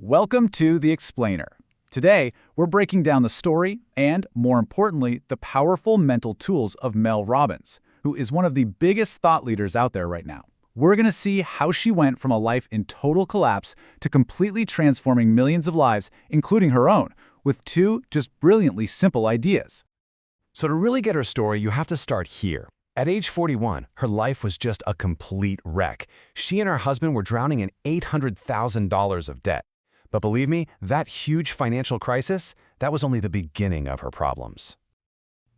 Welcome to The Explainer. Today, we're breaking down the story and, more importantly, the powerful mental tools of Mel Robbins, who is one of the biggest thought leaders out there right now. We're going to see how she went from a life in total collapse to completely transforming millions of lives, including her own, with two just brilliantly simple ideas. So to really get her story, you have to start here. At age 41, her life was just a complete wreck. She and her husband were drowning in $800,000 of debt. But believe me, that huge financial crisis, that was only the beginning of her problems.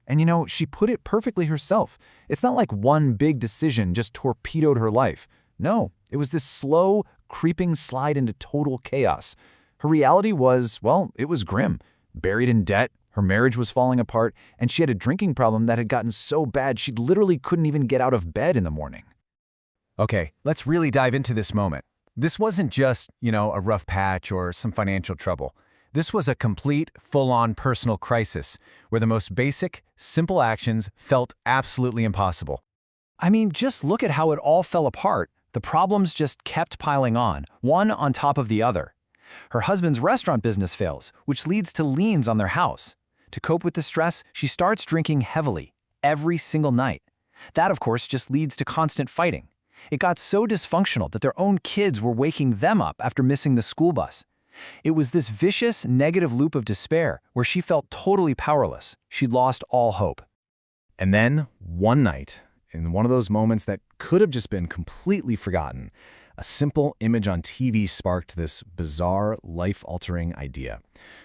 And she put it perfectly herself. It's not like one big decision just torpedoed her life. No, it was this slow, creeping slide into total chaos. Her reality was, well, it was grim. Buried in debt, her marriage was falling apart, and she had a drinking problem that had gotten so bad she literally couldn't even get out of bed in the morning. Okay, let's really dive into this moment. This wasn't just, a rough patch or some financial trouble. This was a complete, full-on personal crisis where the most basic, simple actions felt absolutely impossible. I mean, just look at how it all fell apart. The problems just kept piling on, one on top of the other. Her husband's restaurant business fails, which leads to liens on their house. To cope with the stress, she starts drinking heavily, every single night. That, of course, just leads to constant fighting. It got so dysfunctional that their own kids were waking them up after missing the school bus. It was this vicious, negative loop of despair where she felt totally powerless. She'd lost all hope. And then, one night, in one of those moments that could have just been completely forgotten, a simple image on TV sparked this bizarre, life-altering idea.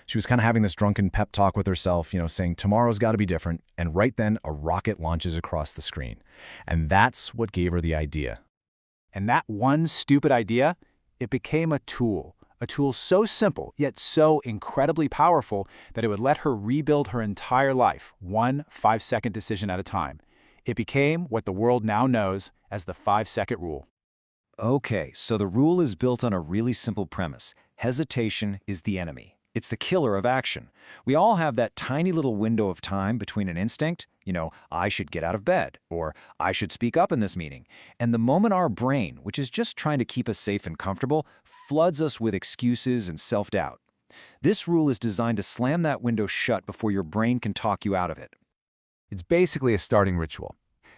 She was kind of having this drunken pep talk with herself, saying tomorrow's got to be different, and right then a rocket launches across the screen. And that's what gave her the idea. And that one stupid idea, it became a tool so simple yet so incredibly powerful that it would let her rebuild her entire life, one 5-second decision at a time. It became what the world now knows as the 5-second rule. Okay, so the rule is built on a really simple premise. Hesitation is the enemy. It's the killer of action. We all have that tiny little window of time between an instinct, I should get out of bed, or I should speak up in this meeting, and the moment our brain, which is just trying to keep us safe and comfortable, floods us with excuses and self-doubt. This rule is designed to slam that window shut before your brain can talk you out of it. It's basically a starting ritual.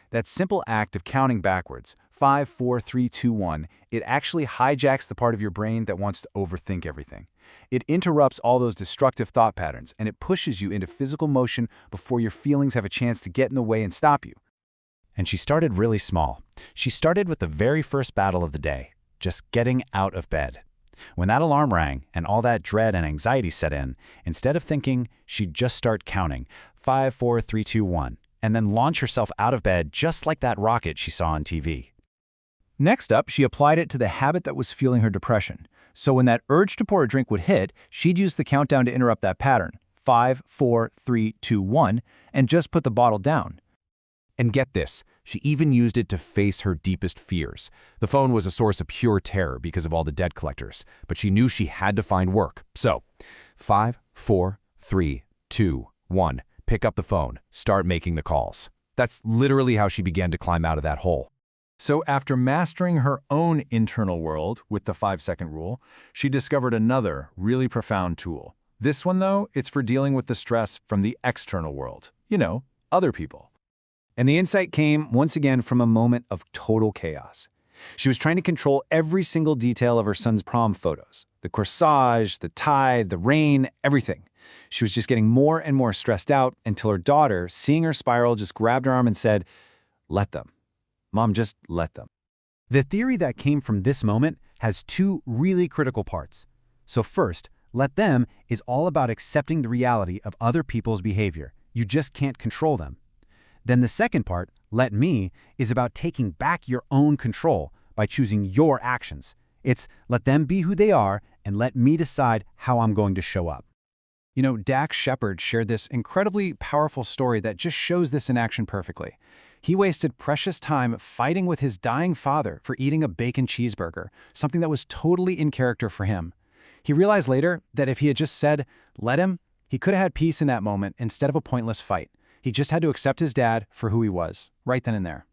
That simple act of counting backwards, 5, 4, 3, 2, 1, it actually hijacks the part of your brain that wants to overthink everything. It interrupts all those destructive thought patterns, and it pushes you into physical motion before your feelings have a chance to get in the way and stop you. And she started really small. She started with the very first battle of the day, just getting out of bed. When that alarm rang and all that dread and anxiety set in, instead of thinking, she'd just start counting, 5, 4, 3, 2, 1, and then launch herself out of bed just like that rocket she saw on TV. Next up, she applied it to the habit that was fueling her depression. So when that urge to pour a drink would hit, she'd use the countdown to interrupt that pattern, 5, 4, 3, 2, 1, and just put the bottle down. And get this, she even used it to face her deepest fears. The phone was a source of pure terror because of all the debt collectors, but she knew she had to find work. So, 5, 4, 3, 2, 1, pick up the phone, start making the calls. That's literally how she began to climb out of that hole. So after mastering her own internal world with the 5-second rule, she discovered another really profound tool. This one, though, it's for dealing with the stress from the external world. Other people. And the insight came, once again, from a moment of total chaos. She was trying to control every single detail of her son's prom photos. The corsage, the tie, the rain, everything. She was just getting more and more stressed out until her daughter, seeing her spiral, just grabbed her arm and said, "Let them. Mom, just let them." The theory that came from this moment has two really critical parts. So first, let them is all about accepting the reality of other people's behavior. You just can't control them. Then the second part, let me, is about taking back your own control by choosing your actions. It's let them be who they are and let me decide how I'm going to show up. Dax Shepard shared this incredibly powerful story that just shows this in action perfectly. He wasted precious time fighting with his dying father for eating a bacon cheeseburger, something that was totally in character for him. He realized later that if he had just said, let him, he could have had peace in that moment instead of a pointless fight. He just had to accept his dad for who he was, right then and there.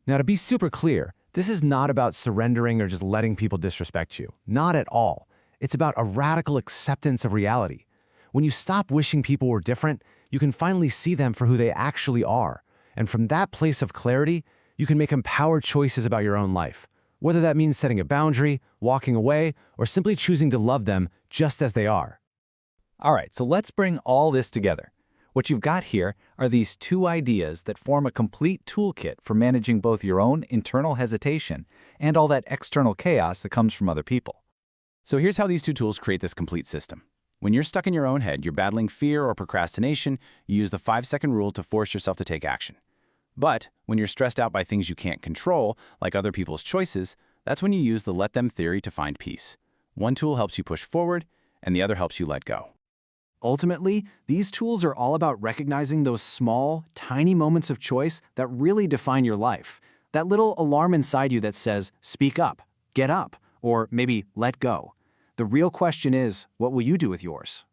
Now, to be super clear, this is not about surrendering or just letting people disrespect you. Not at all. It's about a radical acceptance of reality. When you stop wishing people were different, you can finally see them for who they actually are. And from that place of clarity, you can make empowered choices about your own life. Whether that means setting a boundary, walking away, or simply choosing to love them just as they are. All right, so let's bring all this together. What you've got here are these two ideas that form a complete toolkit for managing both your own internal hesitation and all that external chaos that comes from other people. So here's how these two tools create this complete system. When you're stuck in your own head, you're battling fear or procrastination, you use the 5-second rule to force yourself to take action. But when you're stressed out by things you can't control, like other people's choices, that's when you use the let them theory to find peace. One tool helps you push forward, and the other helps you let go. Ultimately, these tools are all about recognizing those small, tiny moments of choice that really define your life. That little alarm inside you that says, speak up, get up, or maybe let go. The real question is, what will you do with yours?